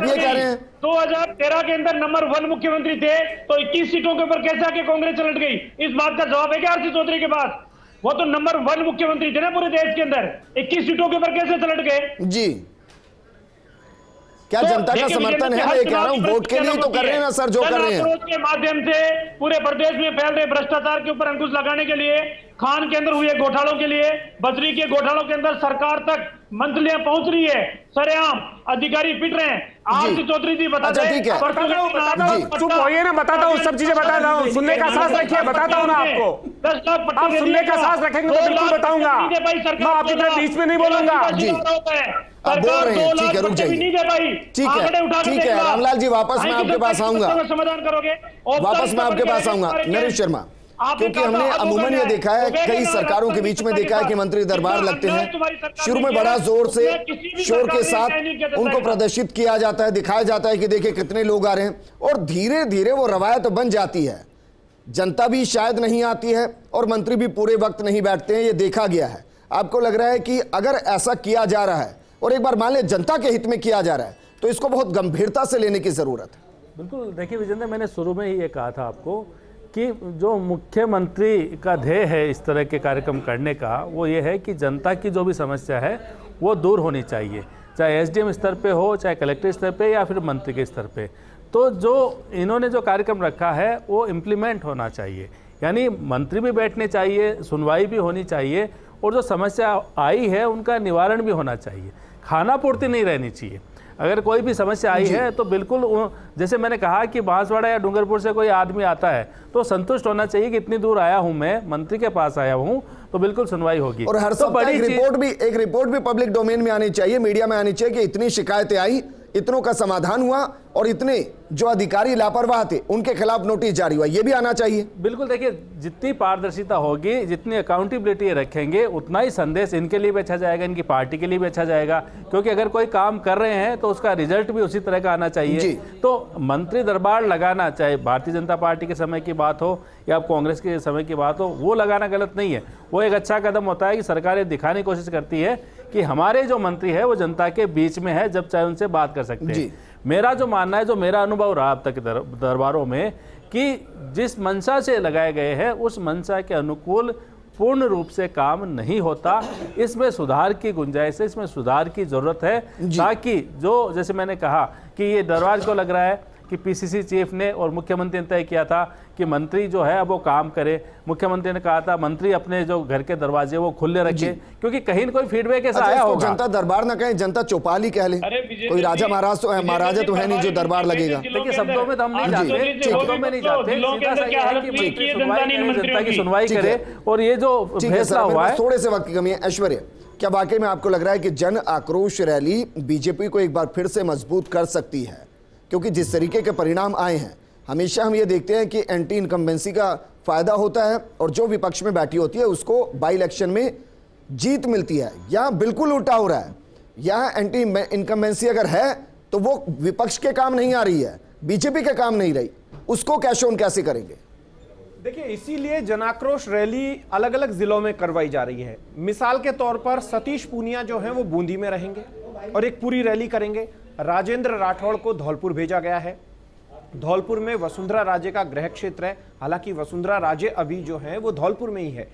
ये कह रहे हैं 2013 के अंदर नंबर 1 मुख्यमंत्री थे, तो 21 सीटों के ऊपर कैसे आके कांग्रेस चलट गई? इस बात का जवाब है क्या आरसी चौधरी के पास? वो तो नंबर 1 मुख्यमंत्री थे ना पूरे देश के अंदर, 21 सीटों के ऊपर कैसे चलट गए? जी, क्या जनता का समर्थन है? मैं कह रहा हूं वोट के लिए तो कर रहे हैं ना सर, जो कर रहे हैं के माध्यम से पूरे प्रदेश में फैल रहे भ्रष्टाचार के ऊपर अंकुश लगाने के लिए, खान के अंदर हुए घोटालों के लिए, बजरी के घोटालों के अंदर सरकार तक मंत्रियां पहुंच रही है, सरेआम अधिकारी पिट रहे हैं। आरसी चौधरी जी बताते हैं, ठीक है, चुप होइए ना, बताता हूँ, सब चीजें बताता हूँ, सुनने का साहस रखिए, बताता हूँ ना आपको, आप सुनने का साहस रखेंगे तो बिल्कुल बताऊंगा, मैं आपकी तरह बीच में नहीं बोलूंगा। जी आप बोल रहे हैं, ठीक है, रुक जाइए, ठीक है रामलाल जी, वापस मैं आपके पास आऊंगा, समाधान करोगे, वापस मैं आपके पास आऊंगा। नरेश शर्मा, क्योंकि हमने अमूमन ये देखा है, कई सरकारों के बीच में देखा है कि मंत्री दरबार लगते हैं, शुरू में बड़ा जोर से शोर के साथ उनको प्रदर्शित किया जाता है, दिखाया जाता है कि देखिए कितने लोग आ रहे हैं, और धीरे धीरे वो रवायत बन जाती है, जनता भी शायद नहीं आती है और मंत्री भी पूरे वक्त नहीं बैठते हैं, ये देखा गया है। आपको लग रहा है कि अगर ऐसा किया जा रहा है और एक बार मान लें जनता के हित में किया जा रहा है, तो इसको बहुत गंभीरता से लेने की जरूरत है? बिल्कुल, देखिए विजेंद्र, मैंने शुरू में ही ये कहा था आपको कि जो मुख्यमंत्री का ध्येय है इस तरह के कार्यक्रम करने का, वो ये है कि जनता की जो भी समस्या है वो दूर होनी चाहिए। चाहे एसडीएम स्तर पे हो, चाहे कलेक्टर स्तर पे या फिर मंत्री के स्तर पे। तो जो इन्होंने जो कार्यक्रम रखा है वो इम्प्लीमेंट होना चाहिए, यानी मंत्री भी बैठने चाहिए, सुनवाई भी होनी चाहिए और जो समस्या आई है उनका निवारण भी होना चाहिए। खाना पूर्ति नहीं रहनी चाहिए। अगर कोई भी समस्या आई है तो बिल्कुल जैसे मैंने कहा कि बांसवाड़ा या डूंगरपुर से कोई आदमी आता है तो संतुष्ट होना चाहिए कि इतनी दूर आया हूं, मैं मंत्री के पास आया हूं, तो बिल्कुल सुनवाई होगी। और हर सप्ताह एक रिपोर्ट भी पब्लिक डोमेन में आनी चाहिए, मीडिया में आनी चाहिए कि इतनी शिकायतें आई, इतनों का समाधान हुआ और इतने जो अधिकारी लापरवाह थे उनके खिलाफ नोटिस जारी हुआ, ये भी आना चाहिए। बिल्कुल, देखिए जितनी पारदर्शिता होगी, जितनी अकाउंटेबिलिटी रखेंगे, उतना ही संदेश इनके लिए भी अच्छा जाएगा, इनकी पार्टी के लिए भी अच्छा जाएगा। क्योंकि अगर कोई काम कर रहे हैं तो उसका रिजल्ट भी उसी तरह का आना चाहिए। तो मंत्री दरबार लगाना, चाहे भारतीय जनता पार्टी के समय की बात हो या कांग्रेस के समय की बात हो, वो लगाना गलत नहीं है। वो एक अच्छा कदम होता है कि सरकार ये दिखाने की कोशिश करती है कि हमारे जो मंत्री है वो जनता के बीच में है, जब चाहे उनसे बात कर सकते हैं। मेरा जो मानना है, जो मेरा अनुभव रहा अब तक दरबारों में, कि जिस मंशा से लगाए गए हैं उस मंशा के अनुकूल पूर्ण रूप से काम नहीं होता। इसमें सुधार की गुंजाइश है, इसमें सुधार की जरूरत है, ताकि जो जैसे मैंने कहा कि ये दरबार को लग रहा है कि पीसीसी चीफ ने और मुख्यमंत्री ने तय किया था कि मंत्री जो है अब वो काम करे। मुख्यमंत्री ने कहा था मंत्री अपने जो घर के दरवाजे वो खुले रखे, क्योंकि कहीं न कोई फीडबैक ऐसा आया होगा। जनता दरबार ना कहें, जनता चौपाल ही कह ले। कोई राजा महाराजा तो है नहीं जो दरबार लगेगा। देखिए शब्दों में तो हम नहीं जाते, शब्दों में नहीं जाते, सीधा सा यह है कि जनता की सुनवाई करे। और ये जो फैसला हुआ है, थोड़े से वक्त की कमी है। ऐश्वर्या, क्या वाकई में आपको लग रहा है कि जन आक्रोश रैली बीजेपी को एक बार फिर से मजबूत कर सकती है? क्योंकि जिस तरीके के परिणाम आए हैं, हमेशा हम ये देखते हैं कि एंटी इनकम्बेंसी का फायदा होता है और जो विपक्ष में बैठी होती है उसको बाई इलेक्शन में जीत मिलती है। यहाँ बिल्कुल उल्टा हो रहा है। यहाँ एंटी इनकम्बेंसी अगर है तो वो विपक्ष के काम नहीं आ रही है, बीजेपी के काम नहीं रही, उसको कैश ऑन कैसे करेंगे? देखिए, इसीलिए जनाक्रोश रैली अलग अलग जिलों में करवाई जा रही है। मिसाल के तौर पर सतीश पूनिया जो है वो बूंदी में रहेंगे और एक पूरी रैली करेंगे। राजेंद्र राठौड़ को धौलपुर भेजा गया है। धौलपुर में वसुंधरा राजे का गृह क्षेत्र है, हालांकि वसुंधरा राजे अभी जो है वो धौलपुर में ही है।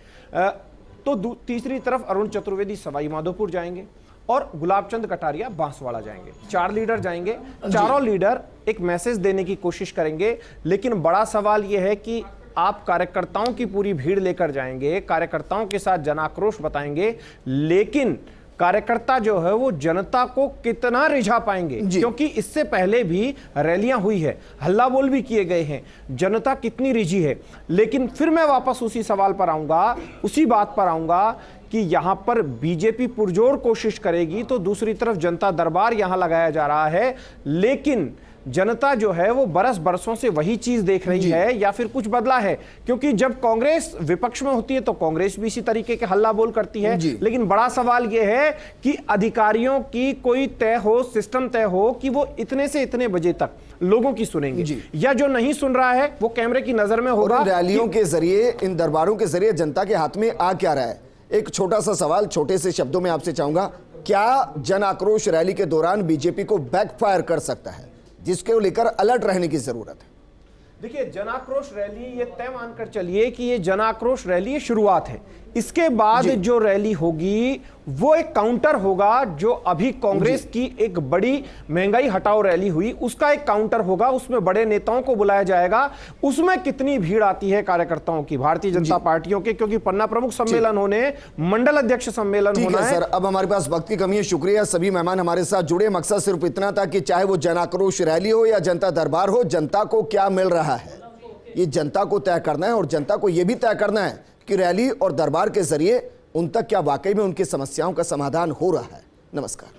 तो तीसरी तरफ अरुण चतुर्वेदी सवाई माधोपुर जाएंगे और गुलाबचंद कटारिया बांसवाड़ा जाएंगे। 4 लीडर जाएंगे। चारों लीडर एक मैसेज देने की कोशिश करेंगे, लेकिन बड़ा सवाल यह है कि आप कार्यकर्ताओं की पूरी भीड़ लेकर जाएंगे, कार्यकर्ताओं के साथ जनाक्रोश बताएंगे, लेकिन कार्यकर्ता जो है वो जनता को कितना रिझा पाएंगे? क्योंकि इससे पहले भी रैलियां हुई है, हल्ला बोल भी किए गए हैं, जनता कितनी रिझी है। लेकिन फिर मैं वापस उसी सवाल पर आऊंगा, उसी बात पर आऊंगा कि यहां पर बीजेपी पुरजोर कोशिश करेगी तो दूसरी तरफ जनता दरबार यहां लगाया जा रहा है, लेकिन जनता जो है वो बरसों से वही चीज देख रही है या फिर कुछ बदला है? क्योंकि जब कांग्रेस विपक्ष में होती है तो कांग्रेस भी इसी तरीके के हल्ला बोल करती है। लेकिन बड़ा सवाल यह है कि अधिकारियों की कोई तय हो, सिस्टम तय हो कि वो इतने से इतने बजे तक लोगों की सुनेंगे, या जो नहीं सुन रहा है वो कैमरे की नजर में होगा। रैलियों के जरिए, इन दरबारों के जरिए जनता के हाथ में आ क्या रहा है? एक छोटा सा सवाल छोटे से शब्दों में आपसे चाहूंगा, क्या जन आक्रोश रैली के दौरान बीजेपी को बैकफायर कर सकता है, जिसके लेकर अलर्ट रहने की जरूरत है? देखिए, जनाक्रोश रैली ये तय मानकर चलिए कि ये जनाक्रोश रैली ये शुरुआत है। इसके बाद जो रैली होगी वो एक काउंटर होगा। जो अभी कांग्रेस की एक बड़ी महंगाई हटाओ रैली हुई उसका एक काउंटर होगा, उसमें बड़े नेताओं को बुलाया जाएगा। उसमें कितनी भीड़ आती है कार्यकर्ताओं की, भारतीय जनता पार्टियों के, क्योंकि पन्ना प्रमुख सम्मेलन होने, मंडल अध्यक्ष सम्मेलन होना है। सर, अब हमारे पास वक्त की कमी है। शुक्रिया सभी मेहमान हमारे साथ जुड़े। मकसद सिर्फ इतना था कि चाहे वो जन आक्रोश रैली हो या जनता दरबार हो, जनता को क्या मिल रहा है ये जनता को तय करना है। और जनता को यह भी तय करना है कि रैली और दरबार के जरिए उन तक क्या वाकई में उनकी समस्याओं का समाधान हो रहा है। नमस्कार।